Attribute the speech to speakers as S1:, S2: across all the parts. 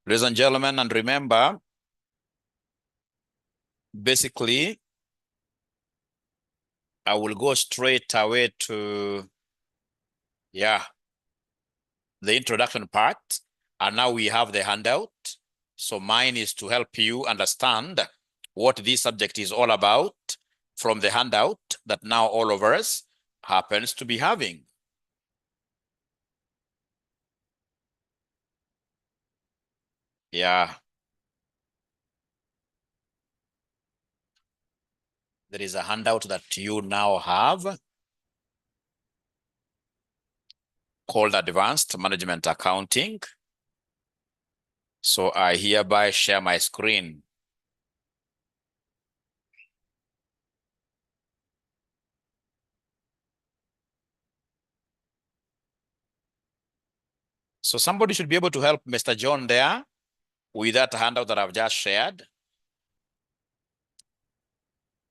S1: Ladies and gentlemen, and remember, basically, I will go straight away to, the introduction part. And now we have the handout. So mine is to help you understand what this subject is all about from the handout that now all of us happens to be having. Yeah. There is a handout that you now have called Advanced Management Accounting. So I hereby share my screen. So somebody should be able to help Mr. John there with that handout that I've just shared.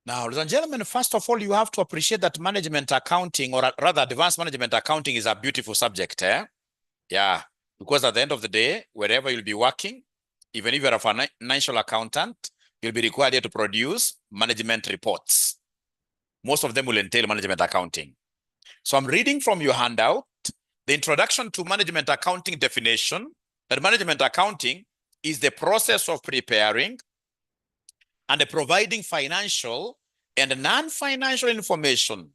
S1: Now, ladies and gentlemen, first of all, you have to appreciate that management accounting, or rather advanced management accounting, is a beautiful subject. Yeah, because at the end of the day, wherever you'll be working, even if you're a financial accountant, you'll be required here to produce management reports. Most of them will entail management accounting. So I'm reading from your handout, the introduction to management accounting definition, that management accounting is the process of preparing and providing financial and non-financial information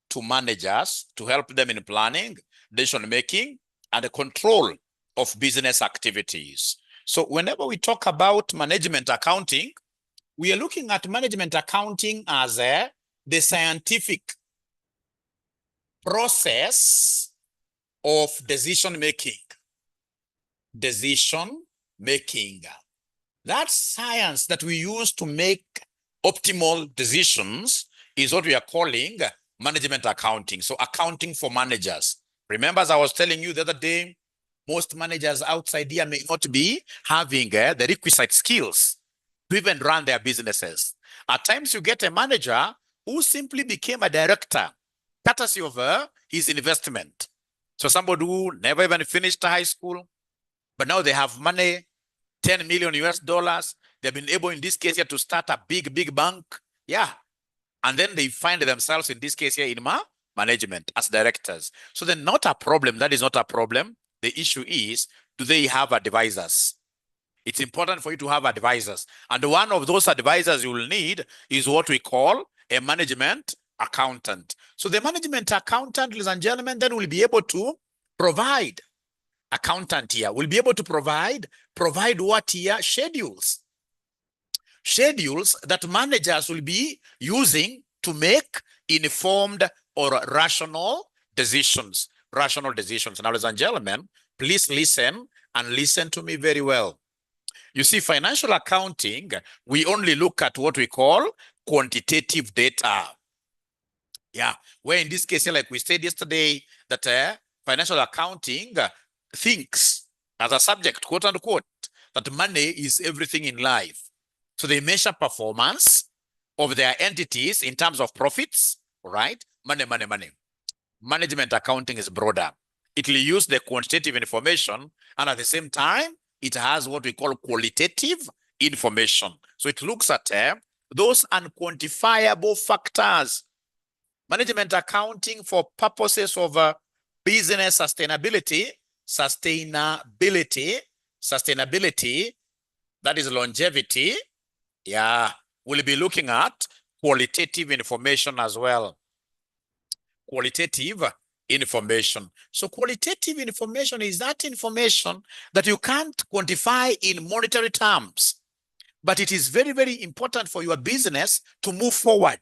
S1: to managers to help them in planning, decision-making, and the control of business activities. So whenever we talk about management accounting, we are looking at management accounting as the scientific process of decision-making. Decision-making. That science that we use to make optimal decisions is what we are calling management accounting. So accounting for managers. Remember, as I was telling you the other day, most managers outside here may not be having the requisite skills to even run their businesses. At times you get a manager who simply became a director, courtesy of his investment. So somebody who never even finished high school, but now they have money, 10 million US dollars. They've been able, in this case here, to start a big bank. Yeah. And then they find themselves, in this case here, in management as directors. So then not a problem. That is not a problem. The issue is, do they have advisors? It's important for you to have advisors. And one of those advisors you will need is what we call a management accountant. So the management accountant, ladies and gentlemen, then will be able to provide, accountant here will be able to provide what here? Schedules that managers will be using to make informed or rational decisions. Now, ladies and gentlemen, please listen and listen to me very well. You see, financial accounting, we only look at what we call quantitative data. Yeah, where in this case, like we said yesterday, that financial accounting thinks as a subject, quote unquote, that money is everything in life. So they measure performance of their entities in terms of profits, right? Money. Management accounting is broader. It will use the quantitative information, and at the same time, it has what we call qualitative information. So it looks at those unquantifiable factors. Management accounting for purposes of business sustainability, that is longevity. Yeah, we'll be looking at qualitative information as well. Qualitative information. So qualitative information is that information that you can't quantify in monetary terms, but it is very important for your business to move forward,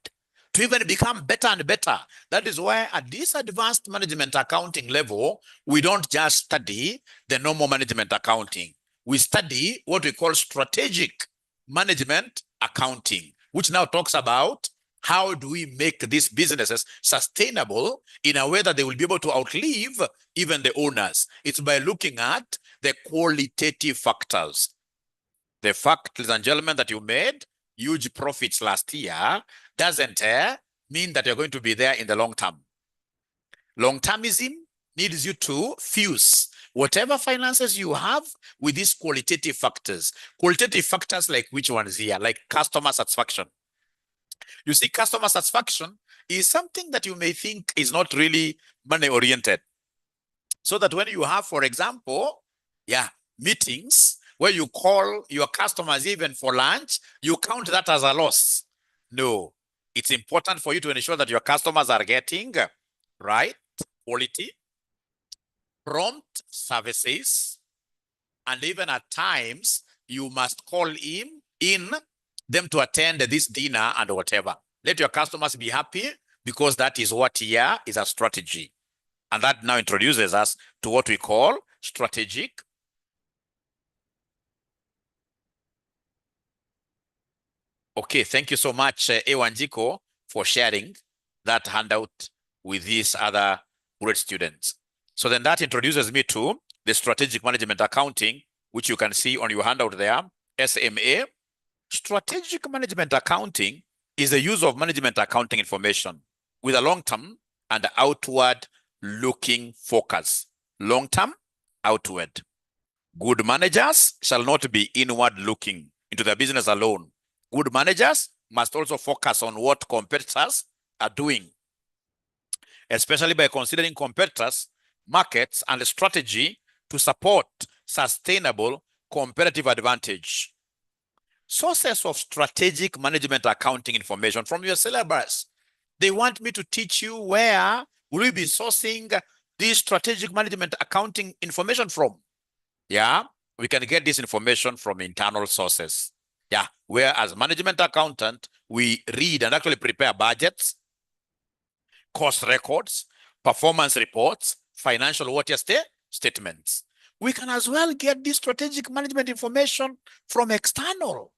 S1: to even become better and better. That is why at this advanced management accounting level, we don't just study the normal management accounting. We study what we call strategic management accounting, which now talks about how do we make these businesses sustainable in a way that they will be able to outlive even the owners. It's by looking at the qualitative factors. The fact, ladies and gentlemen, that you made huge profits last year doesn't mean that you're going to be there in the long term. Long-termism needs you to fuse Whatever finances you have with these qualitative factors like which ones here, like customer satisfaction. You see, customer satisfaction is something that you may think is not really money oriented. So that when you have, for example, meetings where you call your customers even for lunch, you count that as a loss. No, it's important for you to ensure that your customers are getting right quality, prompt services, and even at times you must call in them to attend this dinner and whatever. Let your customers be happy, because that is what here is a strategy. And that now introduces us to what we call strategic. Okay, thank you so much, 𝐻𝐾𝐬, for sharing that handout with these other great students. So then that introduces me to the strategic management accounting, which you can see on your handout there, SMA. Strategic management accounting is the use of management accounting information with a long-term and outward-looking focus. Long-term, outward. Good managers shall not be inward-looking into their business alone. Good managers must also focus on what competitors are doing, especially by considering competitors, markets, and strategy to support sustainable competitive advantage. Sources of strategic management accounting information from your syllabus. They want me to teach you where will we be sourcing this strategic management accounting information from. Yeah, we can get this information from internal sources. Yeah, where as management accountant, we read and actually prepare budgets, cost records, performance reports, financial statements. We can as well get this strategic management information from external,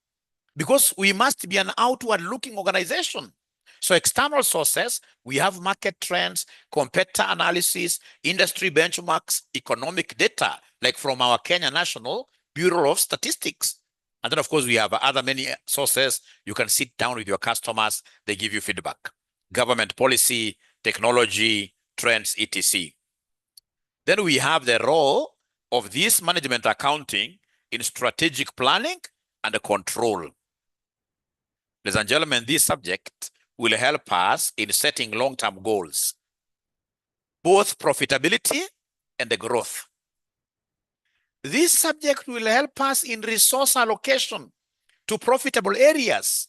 S1: because we must be an outward-looking organization. So external sources, we have market trends, competitor analysis, industry benchmarks, economic data, like from our Kenya National Bureau of Statistics. And then, of course, we have other many sources. You can sit down with your customers. They give you feedback. Government policy, technology, trends, etc. Then we have the role of this management accounting in strategic planning and control. Ladies and gentlemen, this subject will help us in setting long-term goals, both profitability and the growth. This subject will help us in resource allocation to profitable areas.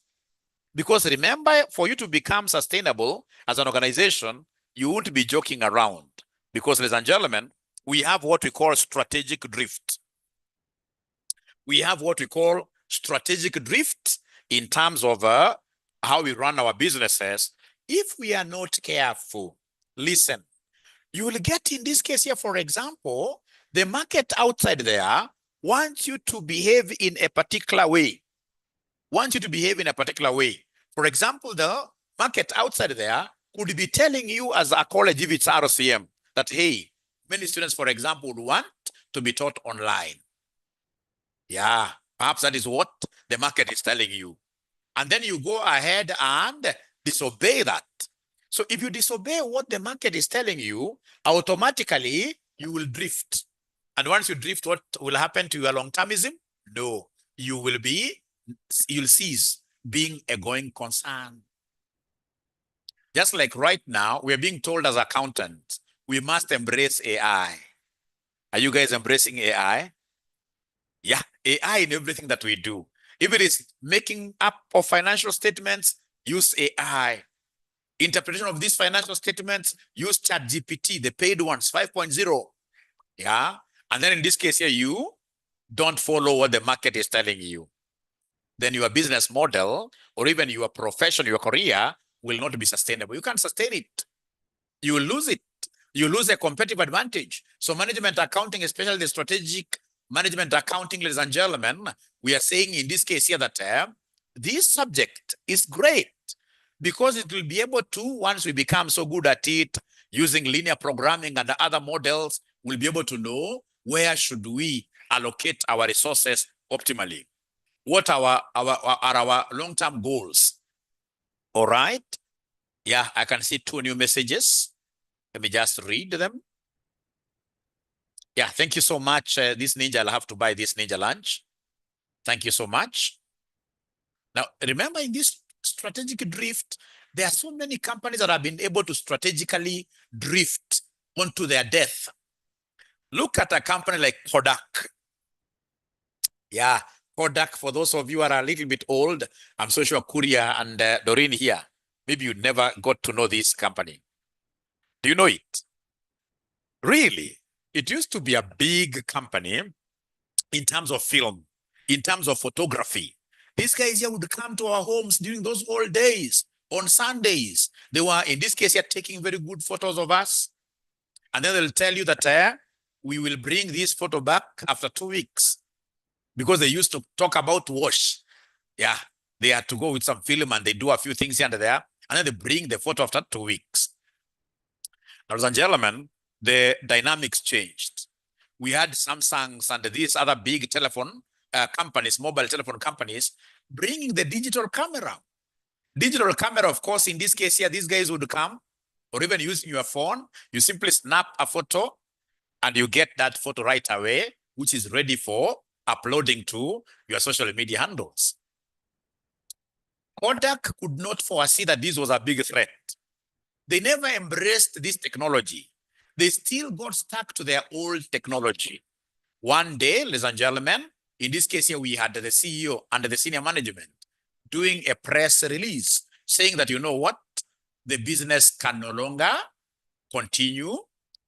S1: Because remember, for you to become sustainable as an organization, you won't be joking around. Because, ladies and gentlemen, we have what we call strategic drift. We have what we call strategic drift in terms of how we run our businesses. If we are not careful, listen, you will get in this case here, for example, the market outside there wants you to behave in a particular way. For example, the market outside there could be telling you as a college, if it's RCM, that, hey, many students, for example, would want to be taught online. Yeah, perhaps that is what the market is telling you. And then you go ahead and disobey that. So if you disobey what the market is telling you, automatically you will drift. And once you drift, what will happen to your long-termism? No, you'll cease being a going concern. Just like right now, we are being told as accountants, we must embrace AI. Are you guys embracing AI? Yeah, AI in everything that we do. If it is making up of financial statements, use AI. Interpretation of these financial statements, use ChatGPT, the paid ones, 5.0. Yeah. And then in this case here, you don't follow what the market is telling you. Then your business model or even your profession, your career will not be sustainable. You can't sustain it. You will lose it. You lose a competitive advantage. So management accounting, especially the strategic management accounting, ladies and gentlemen, we are saying in this case here that this subject is great because it will be able to, once we become so good at it, using linear programming and other models, we'll be able to know where should we allocate our resources optimally. What are our long-term goals? All right. Yeah, I can see 2 new messages. Let me just read them. Yeah, thank you so much. This ninja, I'll have to buy this ninja lunch. Thank you so much. Now, remember in this strategic drift, there are so many companies that have been able to strategically drift onto their death. Look at a company like Kodak. Yeah, Kodak, for those of you who are a little bit old, I'm so sure Kuria and Doreen here, maybe you never got to know this company. Do you know it? Really? It used to be a big company in terms of film, in terms of photography. These guys here would come to our homes during those old days on Sundays. They were, in this case, here taking very good photos of us. And then they'll tell you that we will bring this photo back after 2 weeks, because they used to talk about wash. Yeah, they had to go with some film and they do a few things here and there, and then they bring the photo after 2 weeks. Now, ladies and gentlemen, the dynamics changed. We had Samsungs and these other big telephone companies, mobile telephone companies, bringing the digital camera. Digital camera, of course, in this case here, these guys would come, or even using your phone, you simply snap a photo and you get that photo right away, which is ready for uploading to your social media handles. Kodak could not foresee that this was a big threat. They never embraced this technology. They still got stuck to their old technology. One day, ladies and gentlemen, in this case here, we had the CEO and the senior management doing a press release saying that, you know what, the business can no longer continue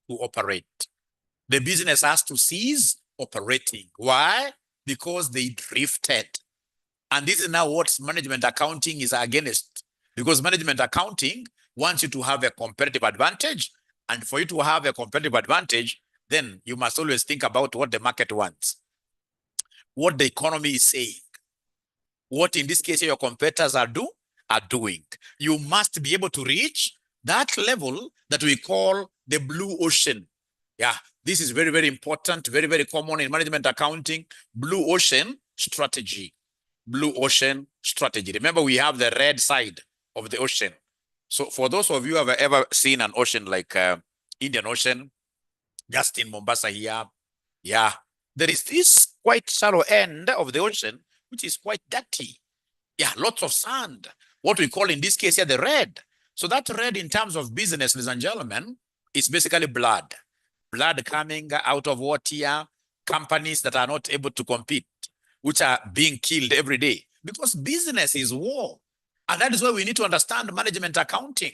S1: to operate. The business has to cease operating. Why? Because they drifted. And this is now what management accounting is against. Because management accounting wants you to have a competitive advantage. And for you to have a competitive advantage, then you must always think about what the market wants, what the economy is saying, what in this case your competitors are doing. You must be able to reach that level that we call the blue ocean. Yeah, this is very, very important, very, very common in management accounting. Blue ocean strategy. Blue ocean strategy. Remember, we have the red side of the ocean. So for those of you who have ever seen an ocean like Indian Ocean, just in Mombasa here, yeah, there is this quite shallow end of the ocean, which is quite dirty. Yeah, lots of sand. What we call in this case here, the red. So that red in terms of business, ladies and gentlemen, is basically blood. Blood coming out of water, companies that are not able to compete, which are being killed every day, because business is war. And that is why we need to understand management accounting,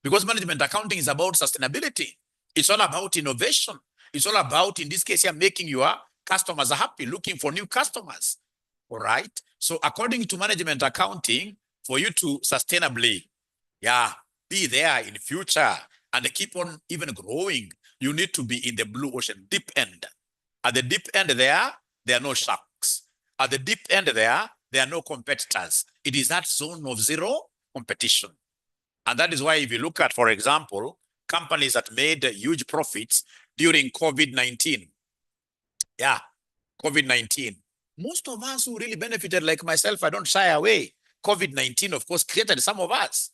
S1: because management accounting is about sustainability. It's all about innovation. It's all about, in this case here, making your customers happy, looking for new customers. All right. So according to management accounting, for you to sustainably, be there in future and keep on even growing, you need to be in the blue ocean, deep end. At the deep end there are no sharks. At the deep end there are no competitors. It is that zone of zero competition. And that is why if you look at, for example, companies that made huge profits during COVID-19. Yeah, COVID-19. Most of us who really benefited, like myself, I don't shy away. COVID-19, of course, created some of us.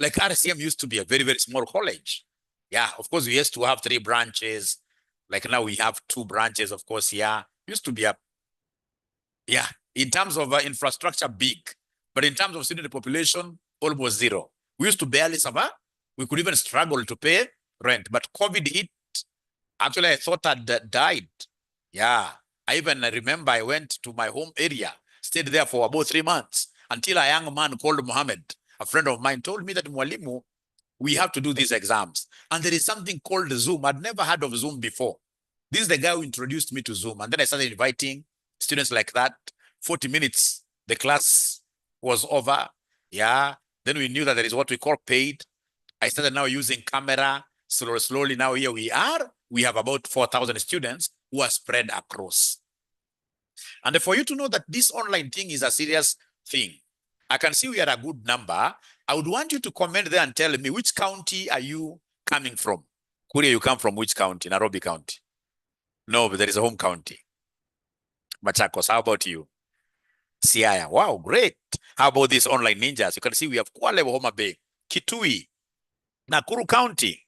S1: Like RCM used to be a very, very small college. Yeah, of course, we used to have 3 branches. Like now we have 2 branches, of course, yeah. Used to be in terms of infrastructure, big. But in terms of student population, almost 0. We used to barely survive. We could even struggle to pay rent. But COVID hit. Actually, I thought I'd died. Yeah. I even remember I went to my home area, stayed there for about 3 months, until a young man called Mohammed, a friend of mine, told me that, Mwalimu, we have to do these exams. And there is something called Zoom. I'd never heard of Zoom before. This is the guy who introduced me to Zoom. And then I started inviting students like that. 40 minutes, the class was over. Yeah. Then we knew that there is what we call paid. I started now using camera. Slowly now here we are. We have about 4,000 students who are spread across. And for you to know that this online thing is a serious thing, I can see we are a good number. I would want you to comment there and tell me, which county are you coming from? Kuria, you come from which county? Nairobi County. No, but there is a home county. Machakos, how about you? Siaya. Wow, great. How about these online ninjas? You can see we have Kwale, Homa Bay, Kitui, Nakuru County.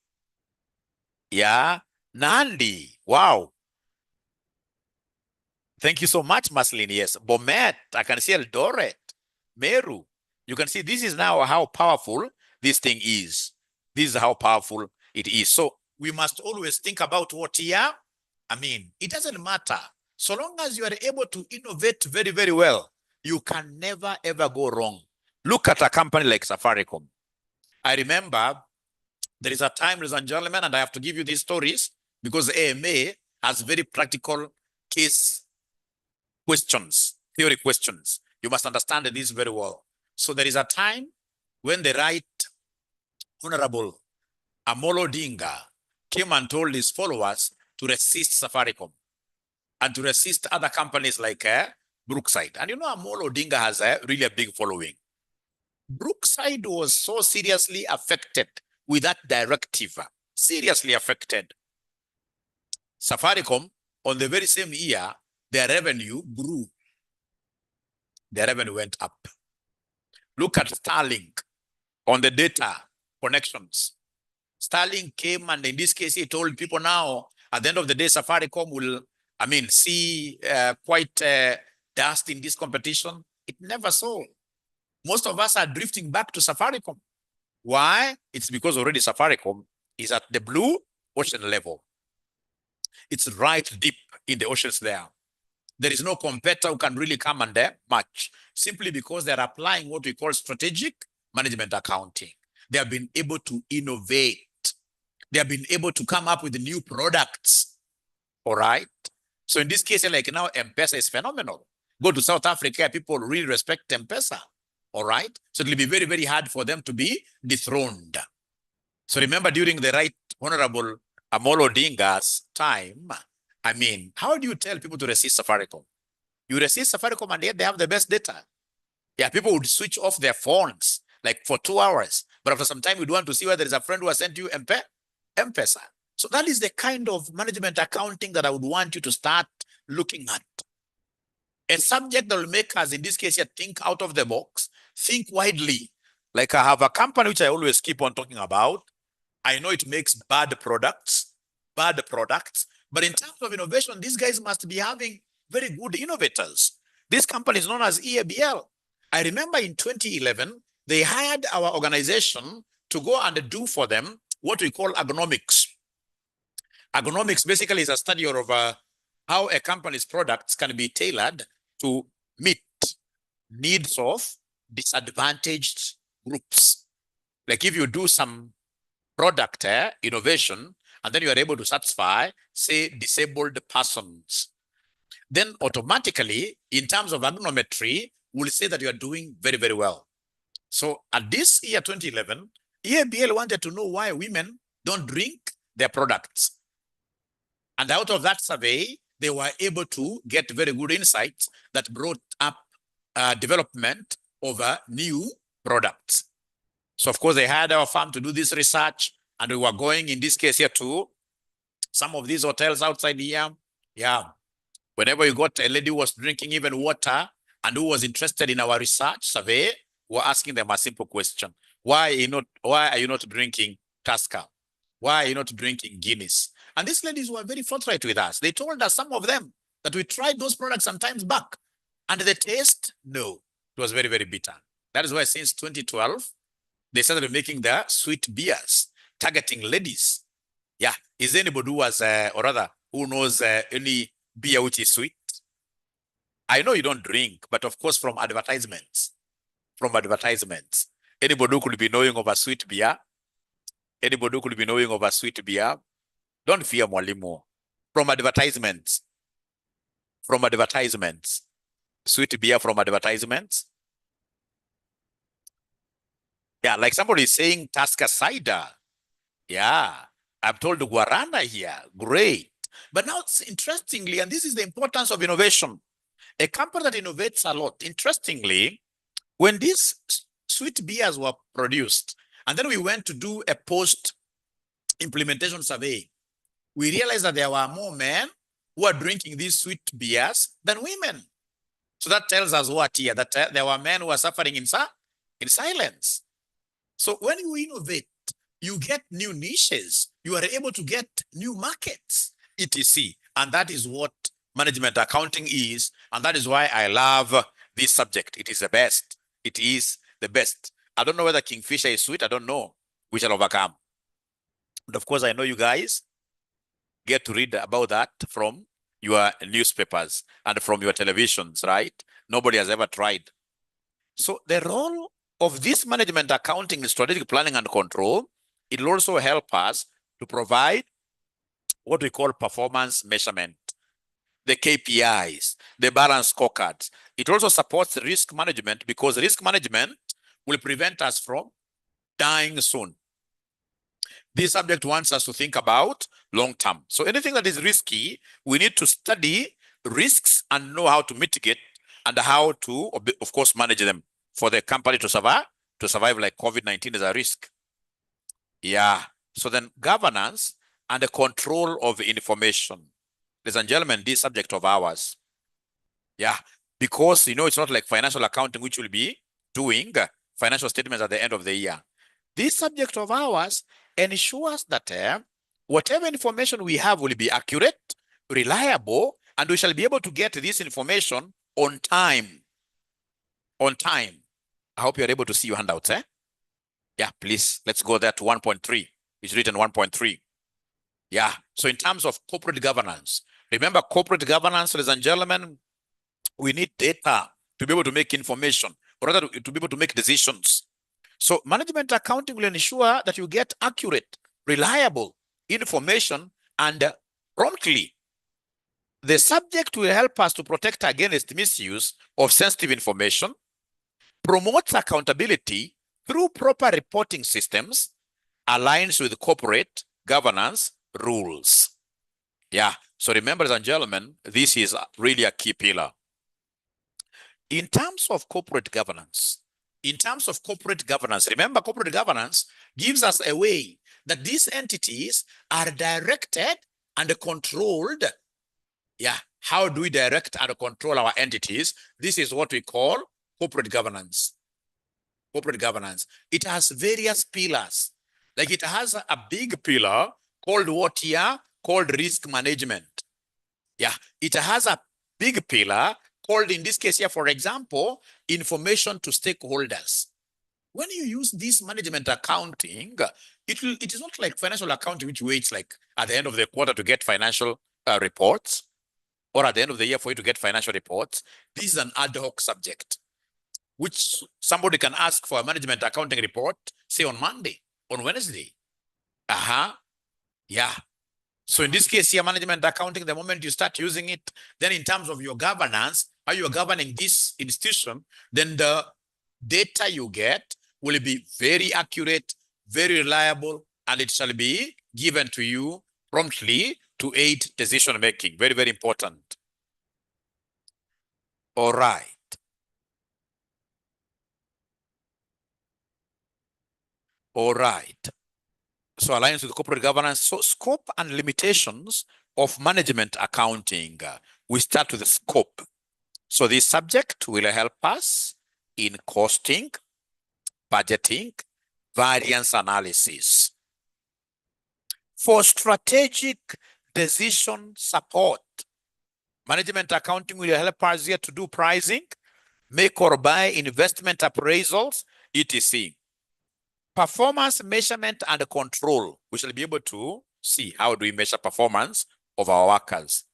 S1: Yeah, Nandi. Wow. Thank you so much, Maslin. Yes, Bomet, I can see Eldoret, Meru. You can see this is now how powerful this thing is. This is how powerful it is. So we must always think about what here. I mean, it doesn't matter. So long as you are able to innovate very, very well, you can never, ever go wrong. Look at a company like Safaricom. I remember there is a time, ladies and gentlemen, and I have to give you these stories because AMA has very practical case questions, theory questions. You must understand this very well. So there is a time when the right Honorable Amolo Odinga came and told his followers to resist Safaricom and to resist other companies like Brookside. And you know, Amolo Odinga has really a big following. Brookside was so seriously affected with that directive, seriously affected. Safaricom, on the very same year, their revenue grew. Their revenue went up. Look at Starlink on the data connections. Starlink came and in this case, he told people now, at the end of the day, Safaricom will, see quite dust in this competition. It never so. Most of us are drifting back to Safaricom. Why? It's because already Safaricom is at the blue ocean level. It's right deep in the oceans there. There is no competitor who can really come and match, simply because they're applying what we call strategic management accounting. They have been able to innovate. They have been able to come up with new products. All right. So in this case, like now, M-Pesa is phenomenal. Go to South Africa, people really respect M-Pesa. All right. So it will be very, very hard for them to be dethroned. So remember, during the Right Honorable Amolo Odinga's time, how do you tell people to resist Safaricom? You resist Safaricom and yet they have the best data. Yeah, people would switch off their phones like for 2 hours. But after some time, you'd want to see whether there is a friend who has sent you M-Pesa. So that is the kind of management accounting that I would want you to start looking at. A subject that will make us, in this case here, think out of the box, think widely. Like I have a company which I always keep on talking about. I know it makes bad products, but in terms of innovation, these guys must be having very good innovators. This company is known as EABL. I remember in 2011, they hired our organization to go and do for them what we call agronomics. Agronomics basically is a study of how a company's products can be tailored to meet needs of disadvantaged groups. Like if you do some product innovation, and then you are able to satisfy, say, disabled persons, then automatically, in terms of agronometry, we'll say that you are doing very, very well. So at this year, 2011, EABL wanted to know why women don't drink their products. And out of that survey, they were able to get very good insights that brought up development of new products. So of course, they had our firm to do this research, and we were going, in this case here, to some of these hotels outside here. Yeah. Whenever you got a lady who was drinking even water and who was interested in our research survey, we're asking them a simple question. Why are you not drinking Tusker? Why are you not drinking Guinness? And these ladies were very forthright with us. They told us, some of them, that we tried those products some times back. And the taste, no, it was very, very bitter. That is why since 2012, they started making their sweet beers, targeting ladies. Yeah, is anybody who has, or rather, who knows any beer which is sweet? I know you don't drink, but of course from advertisements. Anybody who could be knowing of a sweet beer? Anybody who could be knowing of a sweet beer? Don't fear Mwalimu. From advertisements. Sweet beer from advertisements. Yeah, like somebody is saying Tusker cider. Yeah, I'm told Guarana here. Great. But now, interestingly, and this is the importance of innovation, a company that innovates a lot. Interestingly, when these sweet beers were produced, and then we went to do a post-implementation survey, we realized that there were more men who are drinking these sweet beers than women. So that tells us what here? That there were men who are suffering in silence. So when you innovate, you get new niches. You are able to get new markets, etc. And that is what management accounting is, and that is why I love this subject. It is the best. It is the best. I don't know whether Kingfisher is sweet. I don't know. We shall overcome. And of course, I know you guys get to read about that from your newspapers and from your televisions, right? Nobody has ever tried. So the role of this management accounting, strategic planning and control, it will also help us to provide what we call performance measurement, the KPIs, the balance scorecards. It also supports risk management because risk management will prevent us from dying soon. This subject wants us to think about long term. So anything that is risky, we need to study risks and know how to mitigate and how to, of course, manage them for the company to survive like COVID-19 is a risk. Yeah. So then governance and the control of information. Ladies and gentlemen, this subject of ours. Yeah. Because, it's not like financial accounting, which will be doing financial statements at the end of the year. This subject of ours ensures that whatever information we have will be accurate, reliable, and we shall be able to get this information on time. On time. I hope you're able to see your handouts, eh? Yeah, please, let's go there to 1.3. It's written 1.3. Yeah, so in terms of corporate governance, remember corporate governance, ladies and gentlemen, we need data to be able to make information, or rather to be able to make decisions. So management accounting will ensure that you get accurate, reliable information and promptly. The subject will help us to protect against misuse of sensitive information, promotes accountability through proper reporting systems, aligns with corporate governance rules. Yeah, so remember, ladies and gentlemen, this is really a key pillar. In terms of corporate governance, remember corporate governance gives us a way that these entities are directed and controlled. Yeah, how do we direct and control our entities? This is what we call corporate governance. Corporate governance. It has various pillars. Like it has a big pillar called what here? Called risk management. Yeah, it has a big pillar called, in this case here, for example, information to stakeholders. When you use this management accounting, it is not like financial accounting, which waits like at the end of the quarter to get financial reports, or at the end of the year for you to get financial reports. This is an ad hoc subject, which somebody can ask for a management accounting report, say on Monday, on Wednesday. Yeah. So in this case here, management accounting, the moment you start using it, then in terms of your governance, how you are governing this institution, then the data you get will be very accurate, very reliable, and it shall be given to you promptly to aid decision making. Very, very important. All right. All right. So alliance with corporate governance. So scope and limitations of management accounting. We start with the scope. So this subject will help us in costing, budgeting, variance analysis. For strategic decision support, management accounting will help us here to do pricing, make or buy investment appraisals, etc. Performance measurement and control. We shall be able to see how do we measure performance of our workers.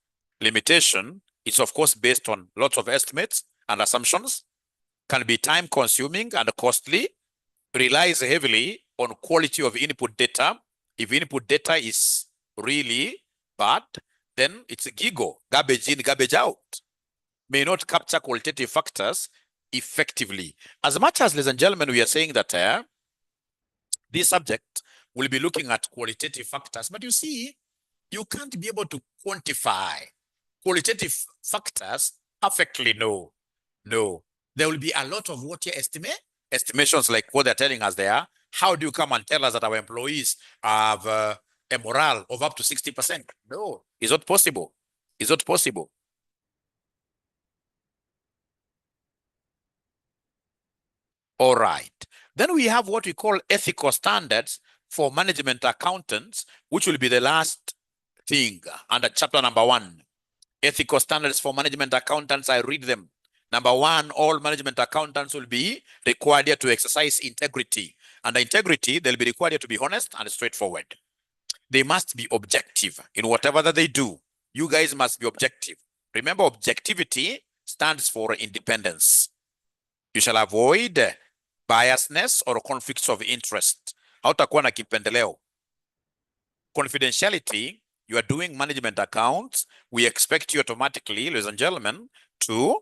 S1: Limitation is of course based on lots of estimates and assumptions, can be time consuming and costly, relies heavily on quality of input data. If input data is really bad, then it's a GIGO, garbage in, garbage out. May not capture qualitative factors effectively. As much as, ladies and gentlemen, we are saying that this subject will be looking at qualitative factors, but you see, you can't be able to quantify qualitative factors perfectly. No. There will be a lot of what you estimate, estimations like what they're telling us there. How do you come and tell us that our employees have a morale of up to 60%? No, it's not possible. It's not possible. All right. Then we have what we call ethical standards for management accountants, which will be the last thing under chapter number 1. Ethical standards for management accountants, I read them. Number one, all management accountants will be required to exercise integrity. Under integrity, they'll be required to be honest and straightforward. They must be objective in whatever that they do. You guys must be objective. Remember, objectivity stands for independence. You shall avoid biasness or conflicts of interest. Hautakuwa na kipendeleo. Confidentiality, you are doing management accounts. We expect you automatically, ladies and gentlemen, to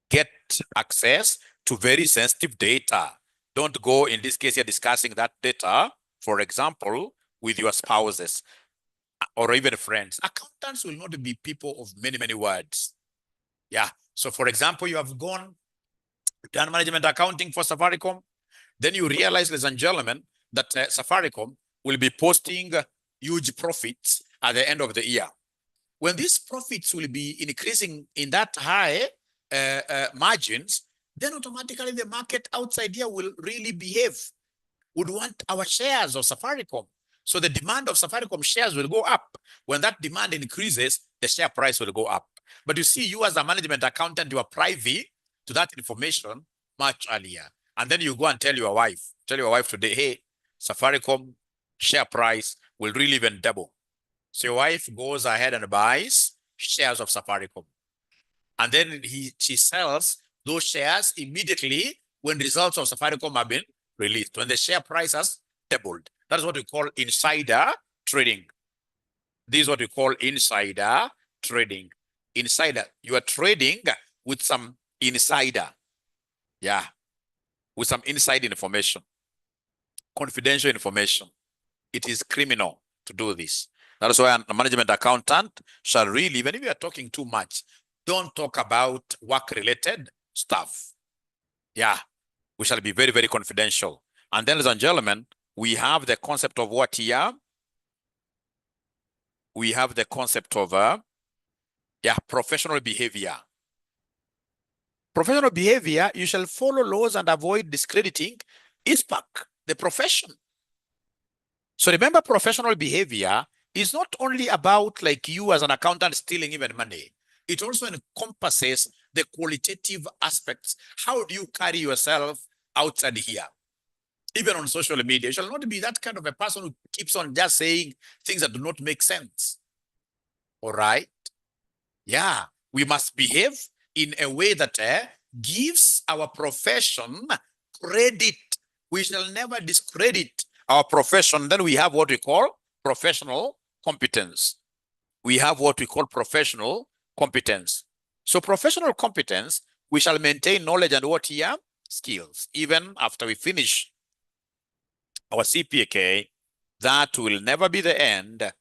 S1: get access to very sensitive data. Don't go, in this case, you're discussing that data, for example, with your spouses or even friends. Accountants will not be people of many, many words. Yeah. So, for example, you have done management accounting for Safaricom. Then you realize, ladies and gentlemen, that Safaricom will be posting huge profits at the end of the year. When these profits will be increasing in that high margins, then automatically the market outside here will really behave, would want our shares of Safaricom. So the demand of Safaricom shares will go up. When that demand increases, the share price will go up. But you see, you as a management accountant, you are privy to that information much earlier. And then you go and tell your wife today, hey, Safaricom share price will really even double. So your wife goes ahead and buys shares of Safaricom. And then she sells those shares immediately when results of Safaricom have been released, when the share price has doubled. That is what we call insider trading. This is what we call insider trading. Insider, you are trading with some insider. Yeah, with some inside information, confidential information. It is criminal to do this. That is why a management accountant shall really, even if you are talking too much, don't talk about work-related stuff. Yeah, we shall be very, very confidential. And then, ladies and gentlemen, we have the concept of what here? We have the concept of, professional behavior. Professional behavior, you shall follow laws and avoid discrediting ISPAC, the profession. So remember, professional behavior is not only about like you as an accountant stealing even money. It also encompasses the qualitative aspects. How do you carry yourself outside here? Even on social media, you shall not be that kind of a person who keeps on just saying things that do not make sense. All right? Yeah, we must behave in a way that gives our profession credit. We shall never discredit our profession. Then we have what we call professional competence. We have what we call professional competence. So professional competence, we shall maintain knowledge and what here? Skills. Even after we finish our CPA, that will never be the end.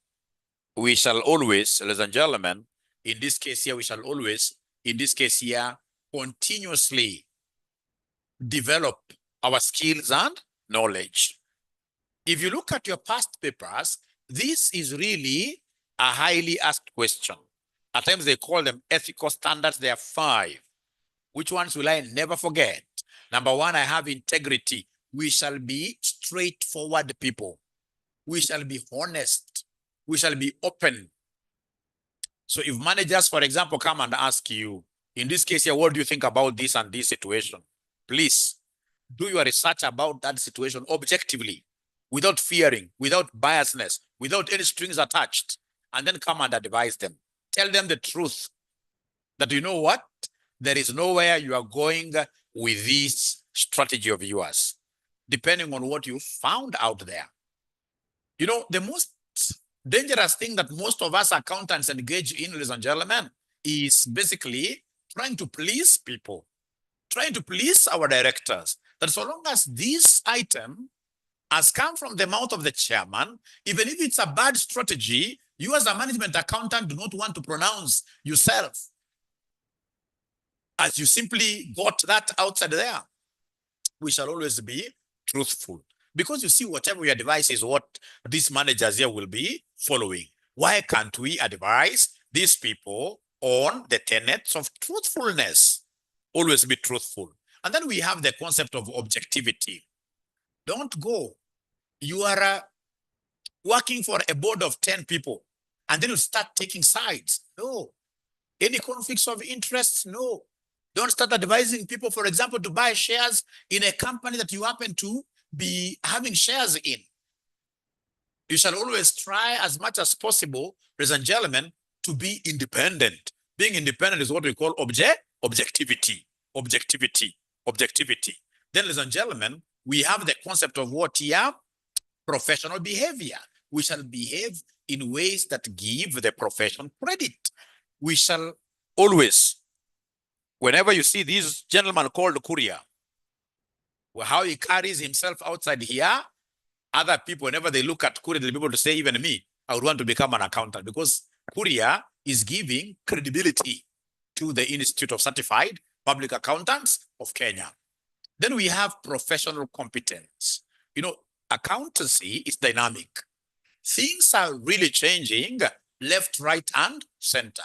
S1: We shall always, ladies and gentlemen, in this case here, we shall always, in this case here, continuously develop our skills and knowledge. If you look at your past papers, this is really a highly asked question. At times they call them ethical standards. There are 5. Which ones will I never forget? Number 1, I have integrity. We shall be straightforward people. We shall be honest. We shall be open. So if managers, for example, come and ask you, in this case here, what do you think about this and this situation? Please do your research about that situation objectively, without fearing, without biasness, without any strings attached, and then come and advise them. Tell them the truth, that you know what? There is nowhere you are going with this strategy of yours, depending on what you found out there. You know, the most dangerous thing that most of us accountants engage in, ladies and gentlemen, is basically trying to please people, trying to please our directors. That so long as this item has come from the mouth of the chairman, even if it's a bad strategy, you as a management accountant do not want to pronounce yourself, as you simply got that outside there. We shall always be truthful, because you see, whatever we advise is what these managers here will be following. Why can't we advise these people on the tenets of truthfulness? Always be truthful. And then we have the concept of objectivity. Don't go. You are working for a board of 10 people. and then you start taking sides. No. Any conflicts of interest? No. Don't start advising people, for example, to buy shares in a company that you happen to be having shares in. You shall always try as much as possible, ladies and gentlemen, to be independent. Being independent is what we call objectivity. Then, ladies and gentlemen, we have the concept of what here? Professional behavior. We shall behave in ways that give the profession credit. We shall always, whenever you see this gentleman called courier, how he carries himself outside here, other people, whenever they look at courier, they'll be able to say, even me, I would want to become an accountant, because courier is giving credibility to the Institute of Certified Public Accountants of Kenya. Then we have professional competence. You know, accountancy is dynamic. Things are really changing left, right, and center.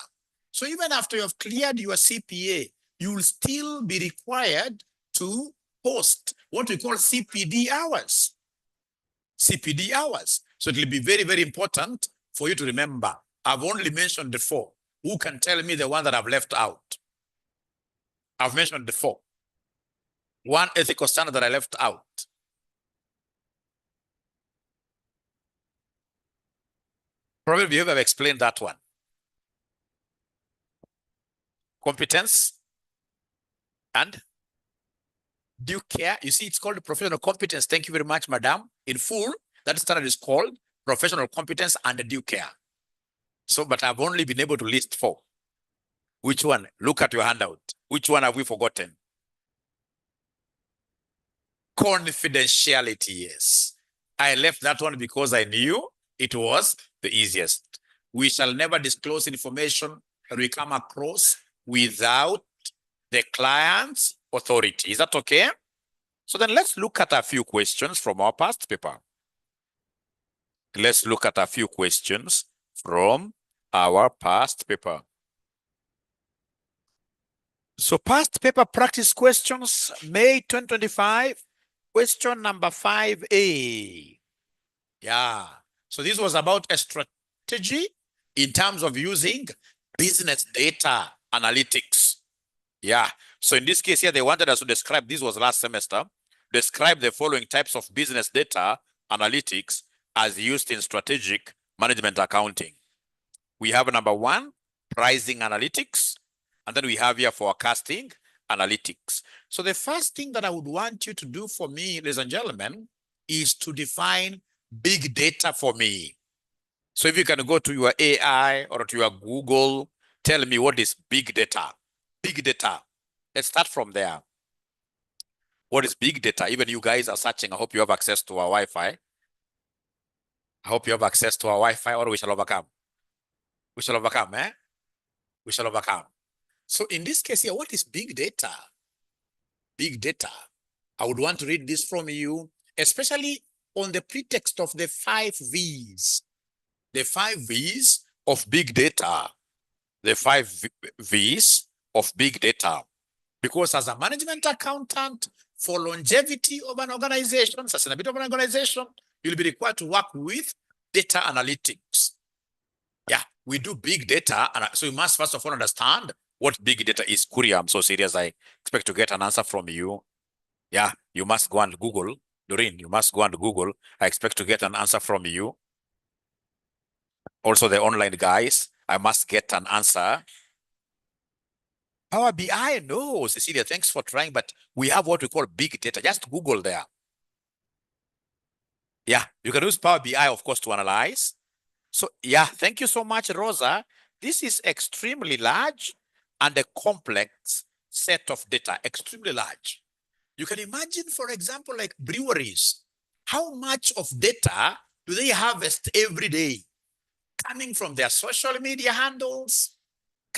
S1: So even after you have cleared your CPA, you will still be required to post what we call CPD hours. CPD hours. So it will be very, very important for you to remember. I've only mentioned the 4. Who can tell me the one that I've left out? I've mentioned the 4. One ethical standard that I left out. Probably you have explained that one. Competence and due care. You see, it's called professional competence. Thank you very much, madam. In full, that standard is called professional competence and due care. So, but I've only been able to list 4. Which one? Look at your handout. Which one have we forgotten? Confidentiality, yes. I left that one because I knew it was the easiest. We shall never disclose information that we come across without the client's authority. Is that okay? So then let's look at a few questions from our past paper. Let's look at a few questions from our past paper. So past paper practice questions, May 2025, question number 5A. Yeah. So this was about a strategy in terms of using business data analytics. Yeah. So in this case here, they wanted us to describe, this was last semester, describe the following types of business data analytics as used in strategic management accounting. We have number 1, pricing analytics. And then we have here forecasting analytics. So the first thing that I would want you to do for me, ladies and gentlemen, is to define big data for me. So if you can go to your AI or to your Google, tell me what is big data. Big data. Let's start from there. What is big data? Even you guys are searching. I hope you have access to our Wi-Fi. I hope you have access to our Wi-Fi, or we shall overcome. We shall overcome, eh? We shall overcome. So in this case here, what is big data? Big data. I would want to read this from you, especially on the pretext of the 5 V's. The 5 V's of big data. The 5 V's of big data. Because as a management accountant, for longevity of an organization, sustainability of an organization, you'll be required to work with data analytics. Yeah, we do big data. And so you must first of all understand what big data is. Courier, I'm so serious. I expect to get an answer from you. Yeah, you must go and Google. Doreen, you must go and Google. I expect to get an answer from you. Also, the online guys, I must get an answer. Power BI, no, Cecilia, thanks for trying, but we have what we call big data. Just Google there. Yeah, you can use Power BI, of course, to analyze. So, yeah, thank you so much, Rosa. This is extremely large and a complex set of data, extremely large. You can imagine, for example, like breweries, how much of data do they harvest every day? Coming from their social media handles,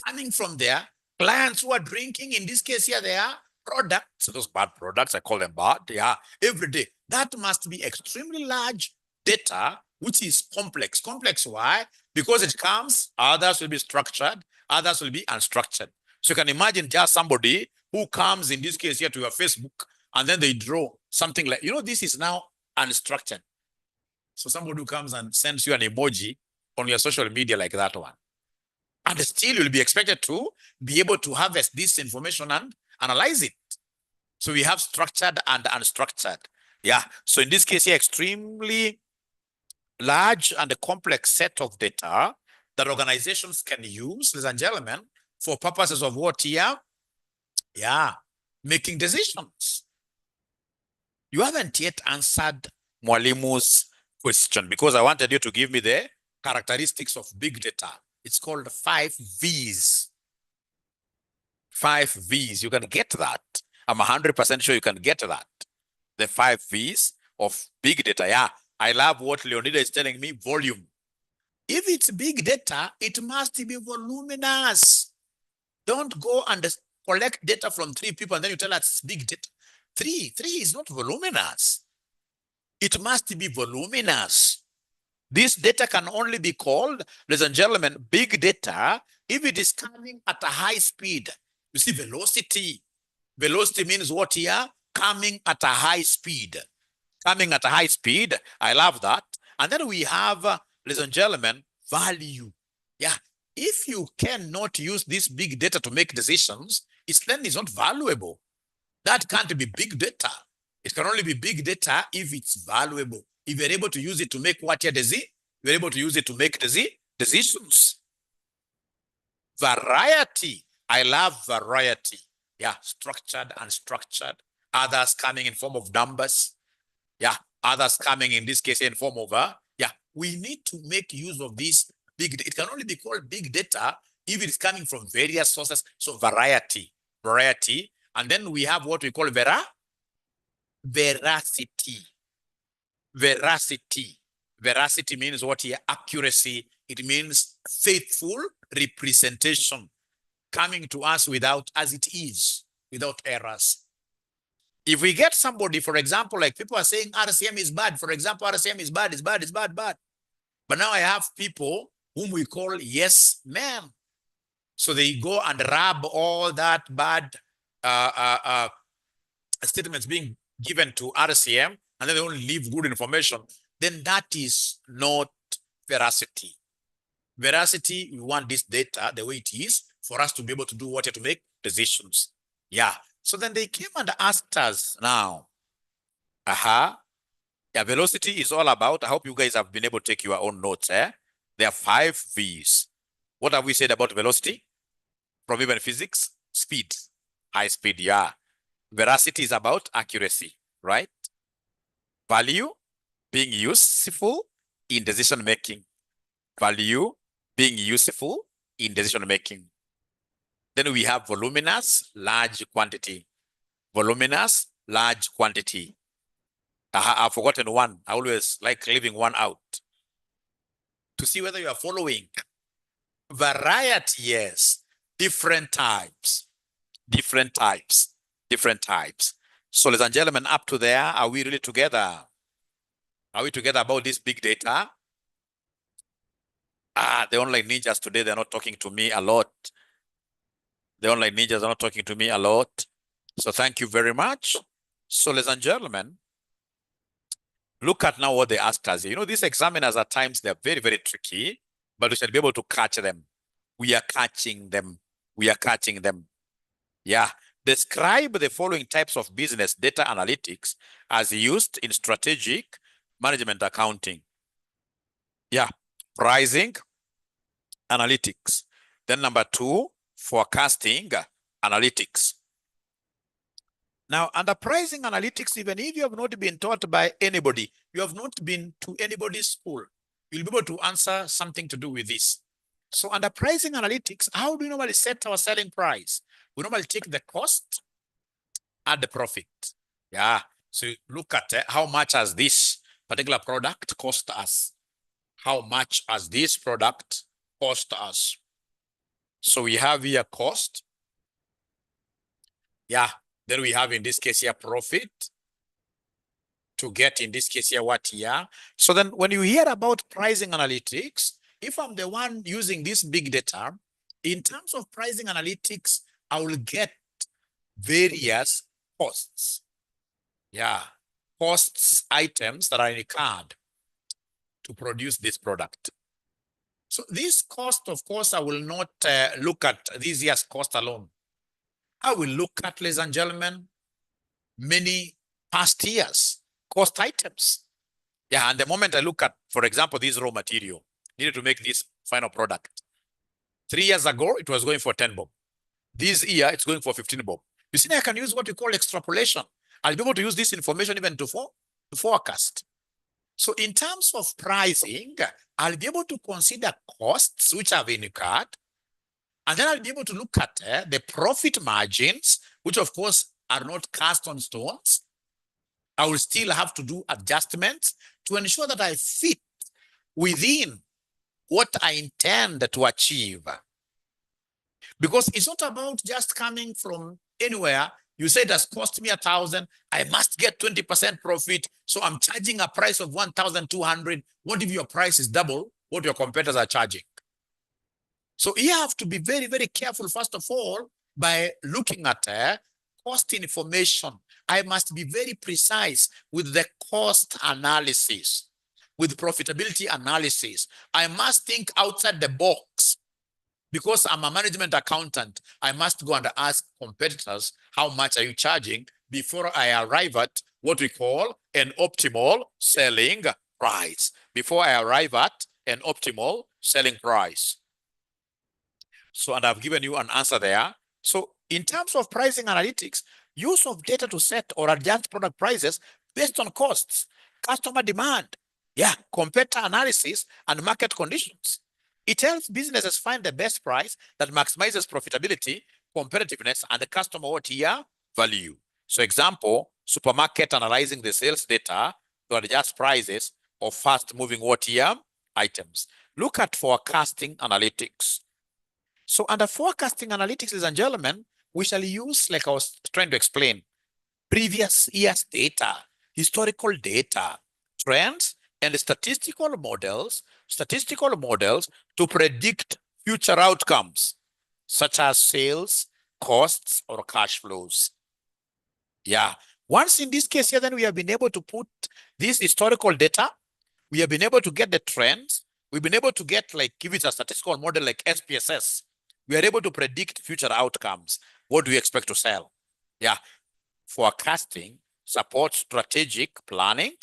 S1: coming from their clients who are drinking, in this case here, their products, those bad products, I call them bad, yeah, every day. That must be extremely large data, which is complex. Complex, why? Because it comes, others will be structured, others will be unstructured. So you can imagine just somebody who comes, in this case here, to your Facebook, and then they draw something like, you know, this is now unstructured. So somebody who comes and sends you an emoji, on your social media like that one. And still you'll be expected to be able to harvest this information and analyze it. So we have structured and unstructured. Yeah. So in this case here, extremely large and a complex set of data that organizations can use, ladies and gentlemen, for purposes of what here? Yeah, making decisions. You haven't yet answered Mwalimu's question because I wanted you to give me the characteristics of big data. It's called 5 V's. 5 V's. You can get that. I'm 100% sure you can get that. The 5 V's of big data. Yeah, I love what Leonida is telling me, volume. If it's big data, it must be voluminous. Don't go and collect data from 3 people and then you tell us it's big data. 3 is not voluminous. It must be voluminous. This data can only be called, ladies and gentlemen, big data if it is coming at a high speed. You see, velocity. Velocity means what here? Coming at a high speed. Coming at a high speed. I love that. And then we have, ladies and gentlemen, value. Yeah. If you cannot use this big data to make decisions, then it's not valuable. That can't be big data. It can only be big data if it's valuable. If you're able to use it to make what here, you're able to use it to make decisions. Variety. I love variety. Yeah, structured, unstructured. Others coming in form of numbers. Yeah, others coming in this case in form of, yeah, we need to make use of this big data. It can only be called big data if it is coming from various sources. So variety. And then we have what we call veracity. Veracity means what here? Accuracy. It means faithful representation coming to us without as it is, without errors. If we get somebody, for example, like people are saying RCM is bad, for example, RCM is bad. But now I have people whom we call yes men. So they go and rub all that bad statements being given to RCM, and then they only leave good information. Then that is not veracity. Veracity, we want this data the way it is for us to be able to do what? To make decisions. Yeah. So then they came and asked us now. Yeah, velocity is all about, I hope you guys have been able to take your own notes. There are 5 V's. What have we said about velocity? From even physics? Speed. High speed, yeah. Veracity is about accuracy, right? Value, being useful in decision making. Value, being useful in decision making. Then we have voluminous, large quantity. Voluminous, large quantity. I've forgotten one. I always like leaving one out. To see whether you are following. Variety, yes. Different types. So, ladies and gentlemen, up to there, are we really together? Are we together about this big data? The online ninjas today, they're not talking to me a lot. The online ninjas are not talking to me a lot. So thank you very much. So, ladies and gentlemen, look at now what they asked us. You know, these examiners at times, they're very, very tricky, but we should be able to catch them. We are catching them. Yeah. Describe the following types of business data analytics as used in strategic management accounting. Yeah. Pricing analytics. Then number 2, forecasting analytics. Now, under pricing analytics, even if you have not been taught by anybody, you have not been to anybody's school, you'll be able to answer something to do with this. So under pricing analytics, how do we normally set our selling price? We normally take the cost and the profit. Yeah. So you look at how much has this particular product cost us? How much has this product cost us? So we have here cost. Yeah. Then we have in this case here profit. To get in this case here what here. So then when you hear about pricing analytics, if I'm the one using this big data, in terms of pricing analytics, I will get various costs. Yeah. Costs items that are incurred to produce this product. So this cost, of course, I will not look at this year's cost alone. I will look at, ladies and gentlemen, many past years cost items. Yeah, and the moment I look at, for example, this raw material needed to make this final product. 3 years ago, it was going for 10 bob. This year, it's going for 15 bob. You see, I can use what we call extrapolation. I'll be able to use this information even to forecast. So in terms of pricing, I'll be able to consider costs which have been incurred, and then I'll be able to look at the profit margins, which of course are not cast on stones. I will still have to do adjustments to ensure that I fit within what I intend to achieve. Because it's not about just coming from anywhere. You say it has cost me 1,000, I must get 20% profit, so I'm charging a price of 1,200. What if your price is double what your competitors are charging? So you have to be very, very careful, first of all, by looking at cost information. I must be very precise with the cost analysis, with profitability analysis. I must think outside the box. Because I'm a management accountant, I must go and ask competitors, how much are you charging, before I arrive at what we call an optimal selling price. Before I arrive at an optimal selling price. So, and I've given you an answer there. So in terms of pricing analytics, use of data to set or adjust product prices based on costs, customer demand, competitor analysis, and market conditions. It helps businesses find the best price that maximizes profitability, competitiveness, and the customer value. So example, supermarket analyzing the sales data to adjust prices of fast-moving items. Look at forecasting analytics. So under forecasting analytics, ladies and gentlemen, we shall use, like I was trying to explain, previous year's data, historical data, trends, and statistical models to predict future outcomes, such as sales, costs, or cash flows. Once in this case here, then we have been able to put this historical data, we have been able to get the trends, we've been able to get, like, give it a statistical model like SPSS. We are able to predict future outcomes. What do we expect to sell? Forecasting supports strategic planning,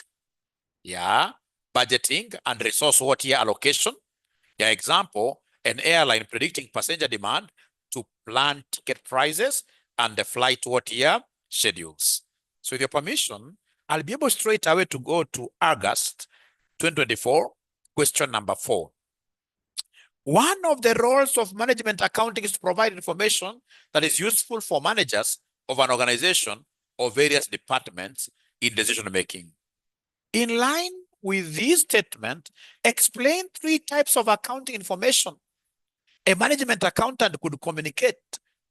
S1: budgeting and resource allocation. Example, an airline predicting passenger demand to plan ticket prices and the flight schedules. So with your permission, I'll be able straight away to go to August 2024, question number 4. One of the roles of management accounting is to provide information that is useful for managers of an organization or various departments in decision making. In line with this statement, explain 3 types of accounting information a management accountant could communicate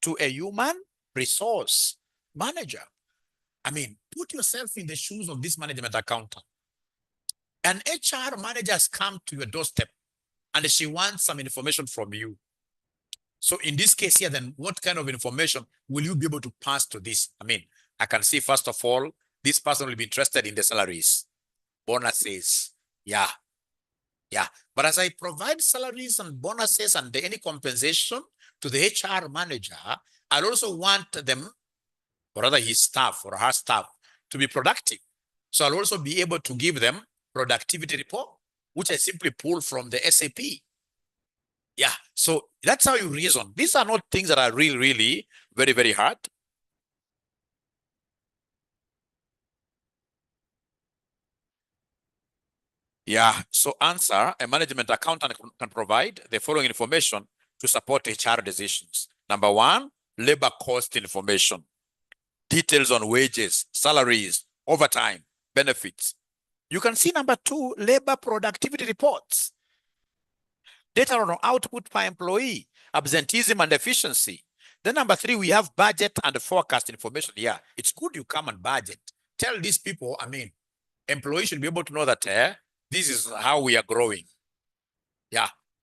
S1: to a human resource manager. I mean, put yourself in the shoes of this management accountant. An HR manager has come to your doorstep and she wants some information from you. So in this case here, then what kind of information will you be able to pass to this? I mean, I can see, first of all, this person will be interested in the salaries, bonuses. But as I provide salaries and bonuses and any compensation to the HR manager, I also want them, or rather his staff or her staff, to be productive. So I'll also be able to give them productivity report, which I simply pull from the SAP. So that's how you reason. These are not things that are really very, very hard. So answer, a management accountant can provide the following information to support HR decisions. Number 1, labor cost information, details on wages, salaries, overtime, benefits. You can see number 2, labor productivity reports, data on output per employee, absenteeism and efficiency. Then number 3, we have budget and forecast information. It's good you come and budget. Tell these people, I mean, employees should be able to know that this is how we are growing.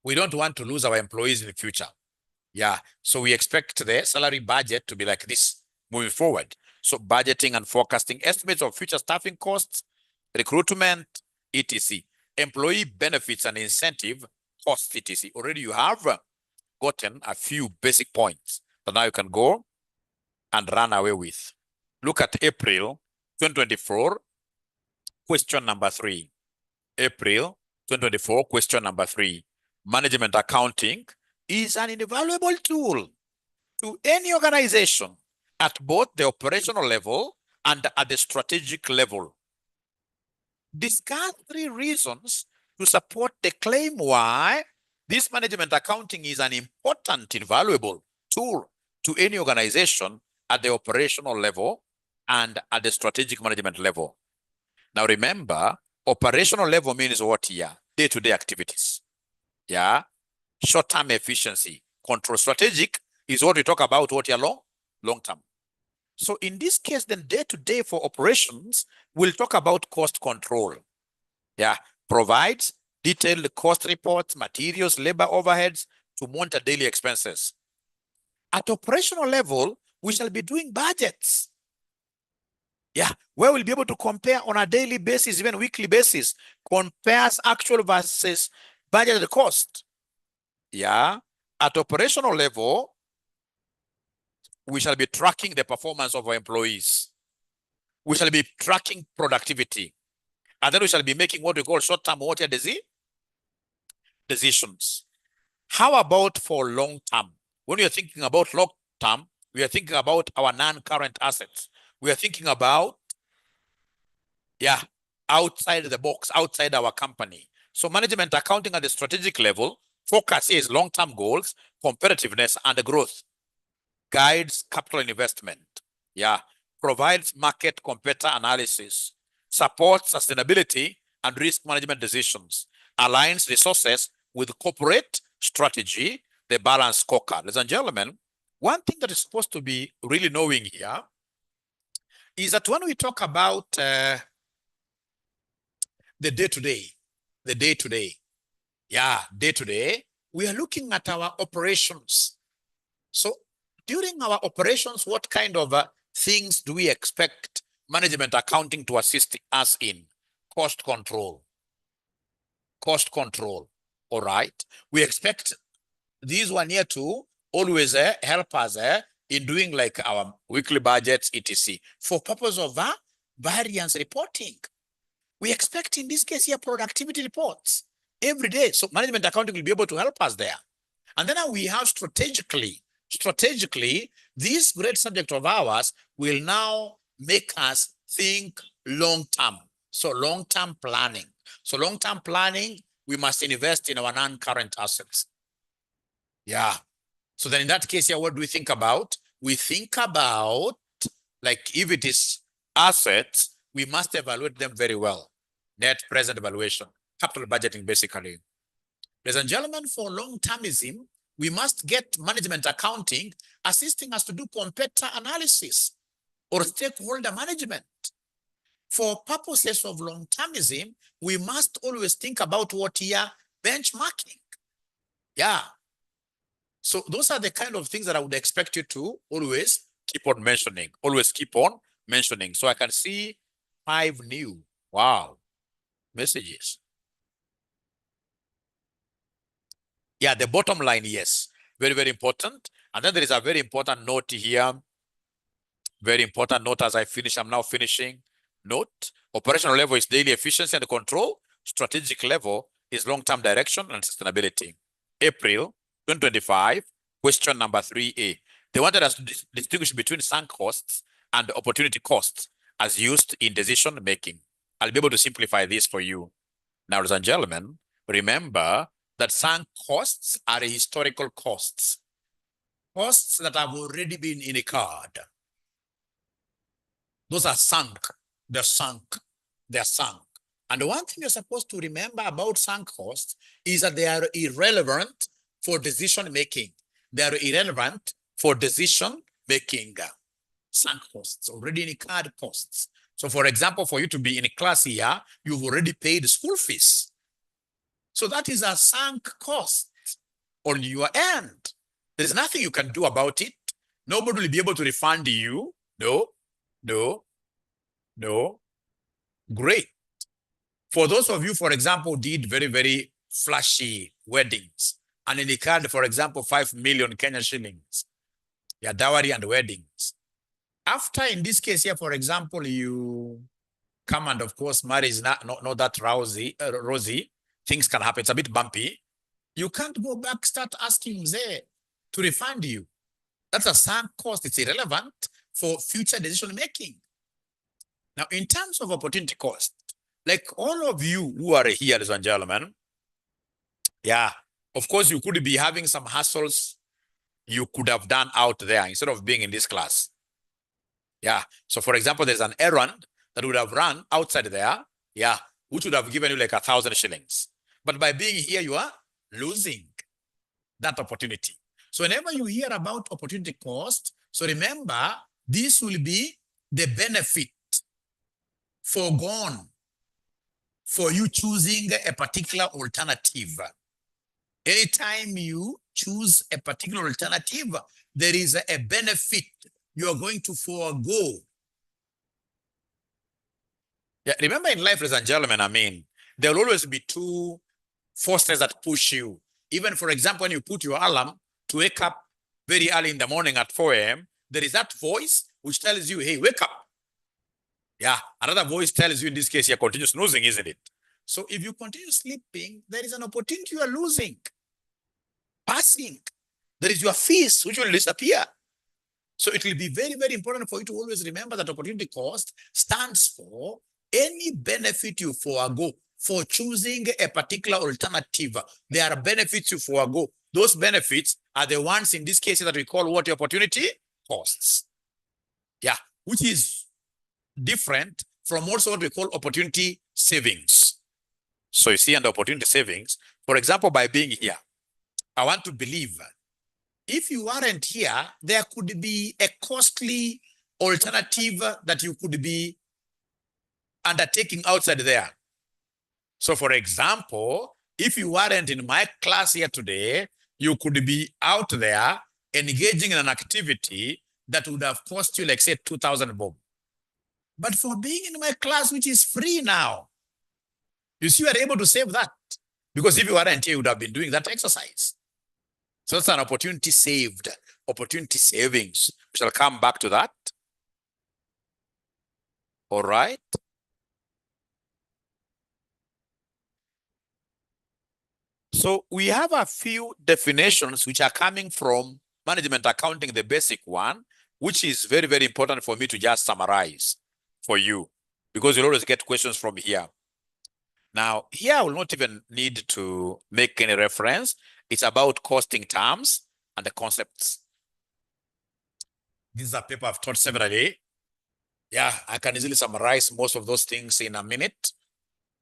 S1: We don't want to lose our employees in the future. So we expect the salary budget to be like this moving forward. So budgeting and forecasting estimates of future staffing costs, recruitment, etc. Employee benefits and incentive cost, etc. Already you have gotten a few basic points that now you can go and run away with. Look at April 2024, question number 3. April 2024, question number 3. Management accounting is an invaluable tool to any organization at both the operational level and at the strategic level. Discuss 3 reasons to support the claim why this management accounting is an important, invaluable tool to any organization at the operational level and at the strategic management level. Now remember, operational level means what here? Day-to-day activities. Yeah. Short-term efficiency. Control. Strategic is what we talk about, what here long-term. So in this case, then day-to-day for operations, we'll talk about cost control. Yeah. Provides detailed cost reports, materials, labor overheads to monitor daily expenses. At operational level, we shall be doing budgets. Yeah, where we'll be able to compare on a daily basis, even weekly basis, compares actual versus budgeted cost. Yeah, at operational level, we shall be tracking the performance of our employees. We shall be tracking productivity. And then we shall be making what we call short-term decisions. How about for long-term? When you're thinking about long-term, we are thinking about our non-current assets. We are thinking about, yeah, outside the box, outside our company. So management accounting at the strategic level, focus is long-term goals, competitiveness, and growth. Guides capital investment. Yeah, provides market competitor analysis, supports sustainability and risk management decisions, aligns resources with corporate strategy, the balance scorecard. Ladies and gentlemen, one thing that is supposed to be really knowing here is that when we talk about the day-to-day, we are looking at our operations. So during our operations, what kind of things do we expect management accounting to assist us in? Cost control. Cost control. All right. We expect these one here to always help us in doing like our weekly budgets, etc. For purpose of variance reporting. We expect in this case here productivity reports every day. So management accounting will be able to help us there. And then we have strategically, this great subject of ours will now make us think long-term. So long-term planning. So long-term planning, we must invest in our non-current assets. Yeah. So then in that case here, what do we think about? We think about, like if it is assets, we must evaluate them very well. Net present evaluation, capital budgeting basically. Ladies and gentlemen, for long-termism, we must get management accounting assisting us to do competitor analysis or stakeholder management. For purposes of long-termism, we must always think about what here, benchmarking. Yeah. So those are the kind of things that I would expect you to always keep on mentioning. Always keep on mentioning. So I can see 5 new, wow, messages. Yeah, the bottom line, yes. Very, very important. And then there is a very important note here. Very important note as I finish. I'm now finishing. Note, operational level is daily efficiency and control. Strategic level is long-term direction and sustainability. April 2025, question number 3A. They wanted us to distinguish between sunk costs and opportunity costs as used in decision making. I'll be able to simplify this for you. Now, ladies and gentlemen, remember that sunk costs are historical costs. Costs that have already been incurred. Those are sunk. They're sunk. They're sunk. And the one thing you're supposed to remember about sunk costs is that they are irrelevant for decision making. They are irrelevant for decision making. Sunk costs, already incurred costs. So for example, for you to be in a class here, you've already paid school fees. So that is a sunk cost on your end. There's nothing you can do about it. Nobody will be able to refund you. No. Great. For those of you, for example, did very, very flashy weddings and incurred, for example, 5 million Kenya shillings. Yeah, dowry and weddings. After, in this case here, for example, you come and, of course, marriage is not that rosy. Things can happen. It's a bit bumpy. You can't go back, start asking Mzee to refund you. That's a sunk cost. It's irrelevant for future decision making. Now, in terms of opportunity cost, like all of you who are here, ladies and gentlemen, yeah, of course, you could be having some hassles you could have done out there instead of being in this class. Yeah. So, for example, there's an errand that would have run outside there, yeah, which would have given you like 1,000 shillings. But by being here, you are losing that opportunity. So whenever you hear about opportunity cost, so remember, this will be the benefit foregone for you choosing a particular alternative. Anytime you choose a particular alternative, there is a benefit you are going to forego. Yeah, remember in life, ladies and gentlemen, I mean, there will always be two forces that push you. Even, for example, when you put your alarm to wake up very early in the morning at 4 a.m., there is that voice which tells you, hey, wake up. Yeah, another voice tells you, in this case, you continue snoozing, isn't it? So if you continue sleeping, there is an opportunity you are losing, passing. There is your fees which will disappear. So it will be very, very important for you to always remember that opportunity cost stands for any benefit you forego for choosing a particular alternative. There are benefits you forego. Those benefits are the ones in this case that we call what? Opportunity costs. Yeah, which is different from also what we call opportunity savings. So you see, under opportunity savings, for example, by being here, I want to believe if you aren't here, there could be a costly alternative that you could be undertaking outside there. So for example, if you weren't in my class here today, you could be out there engaging in an activity that would have cost you, like, say, 2,000 bob. But for being in my class, which is free now, you see, you are able to save that. Because if you weren't here, you would have been doing that exercise. So that's an opportunity saved, opportunity savings. We shall come back to that. All right. So we have a few definitions which are coming from management accounting, the basic one, which is very, very important for me to just summarize for you, because you'll always get questions from here. Now, here I will not even need to make any reference. It's about costing terms and the concepts. This is a paper I've taught severally. Yeah, I can easily summarize most of those things in a minute,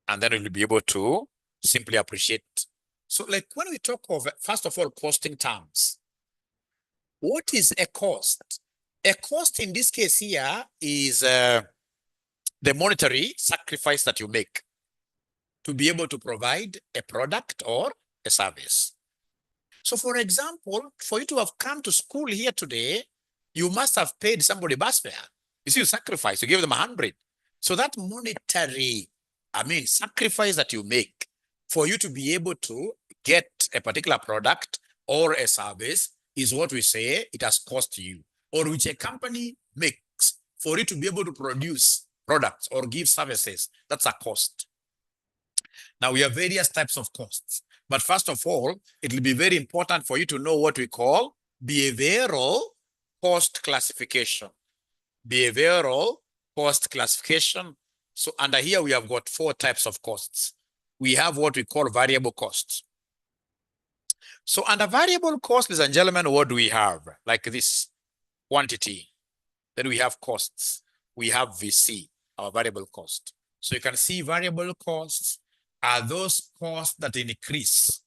S1: and then we'll be able to simply appreciate. So, like, when we talk of, first of all, costing terms, what is a cost? A cost in this case here is the monetary sacrifice that you make to be able to provide a product or a service. So, for example, for you to have come to school here today, you must have paid somebody bus fare. You see, you sacrifice, you give them 100. So that monetary, sacrifice that you make for you to be able to get a particular product or a service is what we say it has cost you, or which a company makes for it to be able to produce products or give services. That's a cost. Now, we have various types of costs. But first of all, it will be very important for you to know what we call behavioral cost classification. Behavioral cost classification. So under here, we have got 4 types of costs. We have what we call variable costs. So under variable costs, ladies and gentlemen, what do we have? Like this quantity. Then we have costs. We have VC, our variable cost. So you can see variable costs are those costs that increase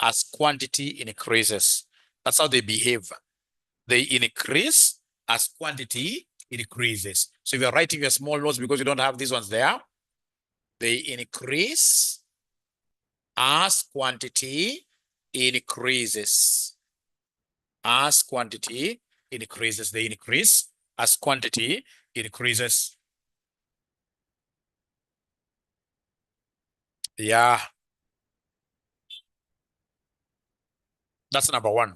S1: as quantity increases. That's how they behave. They increase as quantity increases. So if you're writing your small notes because you don't have these ones there, they increase as quantity increases. As quantity increases, they increase as quantity increases. Yeah. That's number one.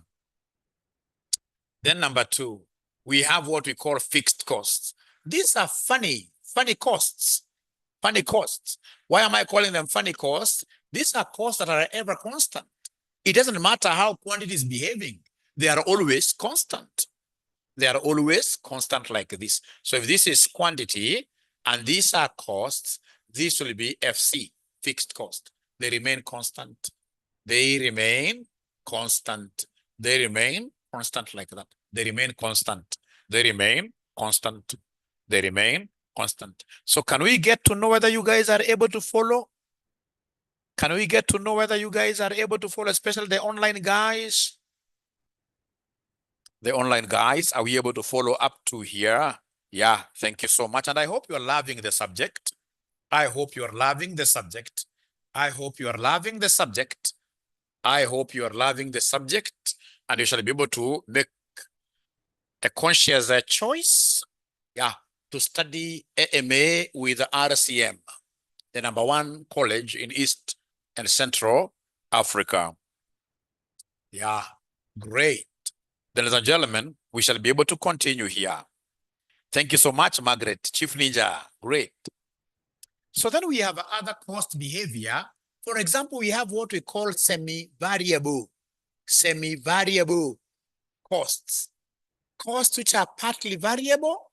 S1: Then number two, we have what we call fixed costs. These are funny costs. Funny costs. Why am I calling them funny costs? These are costs that are ever constant. It doesn't matter how quantity is behaving. They are always constant. They are always constant like this. So if this is quantity and these are costs, this will be FC, fixed cost. They remain constant. They remain constant. They remain constant like that. They remain constant. They remain constant. They remain constant. So can we get to know whether you guys are able to follow? Can we get to know whether you guys are able to follow, especially the online guys? The online guys, are we able to follow up to here? Yeah, thank you so much. And I hope you're loving the subject. I hope you're loving the subject. I hope you are loving the subject. I hope you are loving the subject, and you shall be able to make a conscious choice, yeah, to study AMA with RCM, the #1 college in East and Central Africa. Yeah, great. Then, ladies and gentlemen, we shall be able to continue here. Thank you so much, Margaret. Chief Ninja, great. So then we have other cost behavior. For example, we have what we call semi-variable costs. Costs which are partly variable,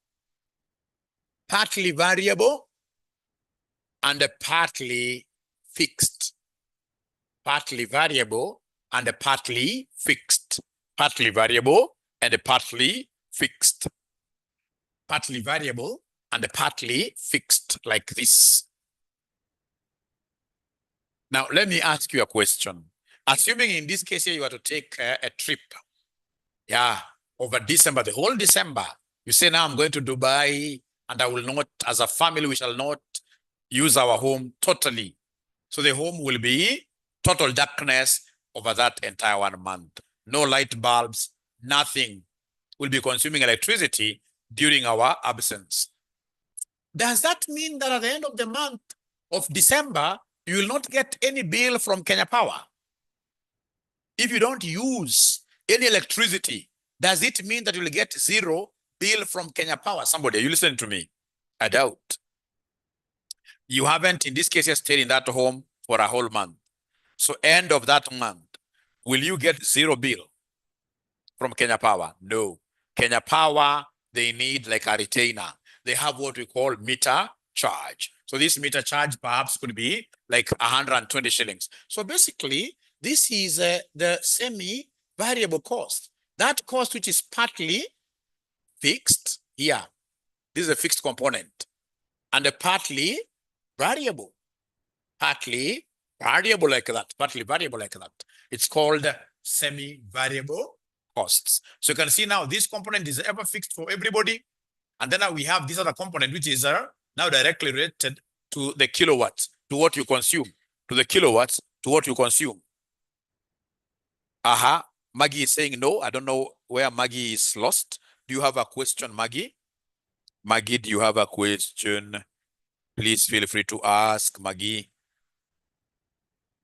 S1: and partly fixed. Partly variable and partly fixed. Partly variable and partly fixed. Partly variable and partly fixed, like this. Now, let me ask you a question. Assuming in this case here, you are to take a trip, yeah, over December, the whole December, you say, now I'm going to Dubai, and I will not, as a family, we shall not use our home totally. So the home will be total darkness over that entire 1 month. No light bulbs, nothing. Will be consuming electricity during our absence. Does that mean that at the end of the month of December, you will not get any bill from Kenya Power? If you don't use any electricity, does it mean that you will get 0 bill from Kenya Power? Somebody, are you listening to me? I doubt. You haven't, in this case, stayed in that home for a whole month. So end of that month, will you get 0 bill from Kenya Power? No. Kenya Power, they need like a retainer. They have what we call meter charge. So this meter charge perhaps could be like 120 shillings. So basically, this is the semi-variable cost. That cost which is partly fixed here. This is a fixed component. And a partly variable. Partly variable like that. Partly variable like that. It's called semi-variable costs. So you can see now this component is ever fixed for everybody. And then now we have this other component, which is now directly related to the kilowatts, to what you consume, to the kilowatts, to what you consume. Maggie is saying no. I don't know where Maggie is lost. Do you have a question, Maggie? Maggie, do you have a question? Please feel free to ask, Maggie.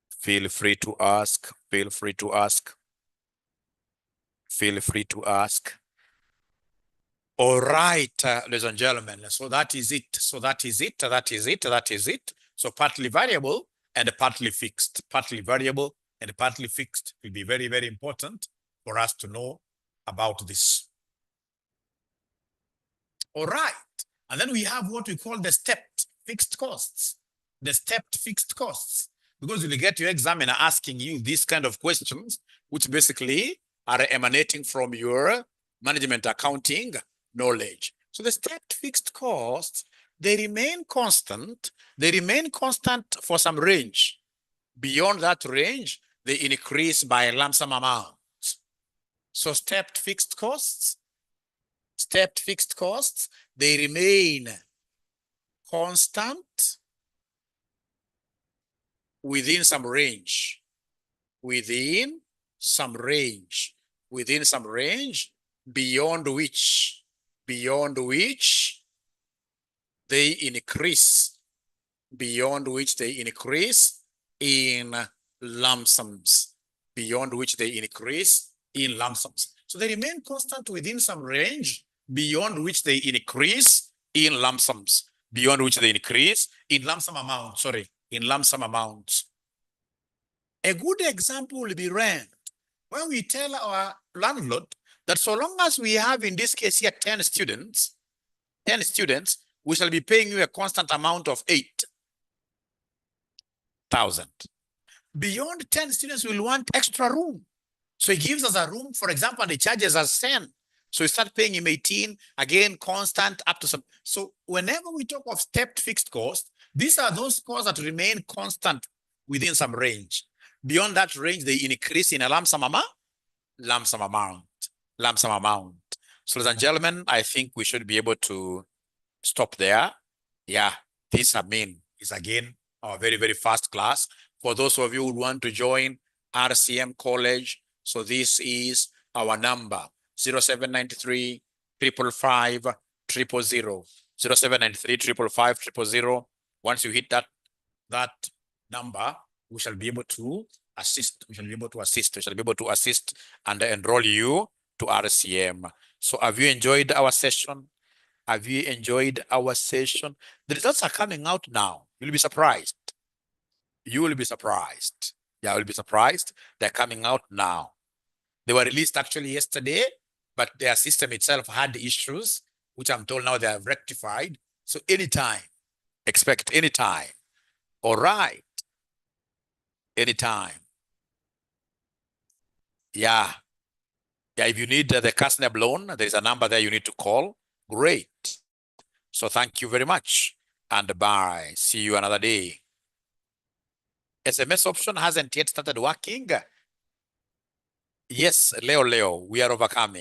S1: Feel free to ask. Feel free to ask. Feel free to ask. All right, ladies and gentlemen. So that is it. So that is it. That is it. That is it. So partly variable and partly fixed. Partly variable and partly fixed will be very, very important for us to know about this. All right. And then we have what we call the stepped fixed costs. The stepped fixed costs. Because you'll get your examiner asking you these kind of questions, which basically are emanating from your management accounting knowledge. So the stepped fixed costs, they remain constant. They remain constant for some range. Beyond that range, they increase by lump sum amounts. So stepped fixed costs, they remain constant within some range. Within some range, beyond which they increase, in lump sums, beyond which they increase in lump sums. So they remain constant within some range beyond which they increase in lump sums, beyond which they increase in lump sum amounts, in lump sum amounts. A good example will be rent. When we tell our landlord that so long as we have, in this case here, 10 students, we shall be paying you a constant amount of 8,000. Beyond 10 students, we'll want extra room. So he gives us a room, for example, and he charges us 10. So we start paying him 18, again, constant up to some. So whenever we talk of stepped fixed cost, these are those costs that remain constant within some range. Beyond that range, they increase in a lump sum amount. So, ladies and gentlemen, I think we should be able to stop there. Yeah, this, is again our very, very first class. For those of you who want to join RCM College, so this is our number, 0793 555 000, 0793 555 000. Once you hit that number, we shall be able to assist. We shall be able to assist and enroll you to RCM. So have you enjoyed our session? Have you enjoyed our session? The results are coming out now. You'll be surprised. You will be surprised. Yeah, you'll be surprised. They're coming out now. They were released actually yesterday, but their system itself had issues, which I'm told now they have rectified. So anytime, expect anytime. All right. Anytime. Yeah. Yeah, if you need the CASNEB loan, there is a number there you need to call. Great. So thank you very much. And bye. See you another day. SMS option hasn't yet started working. Yes, Leo, we are overcoming.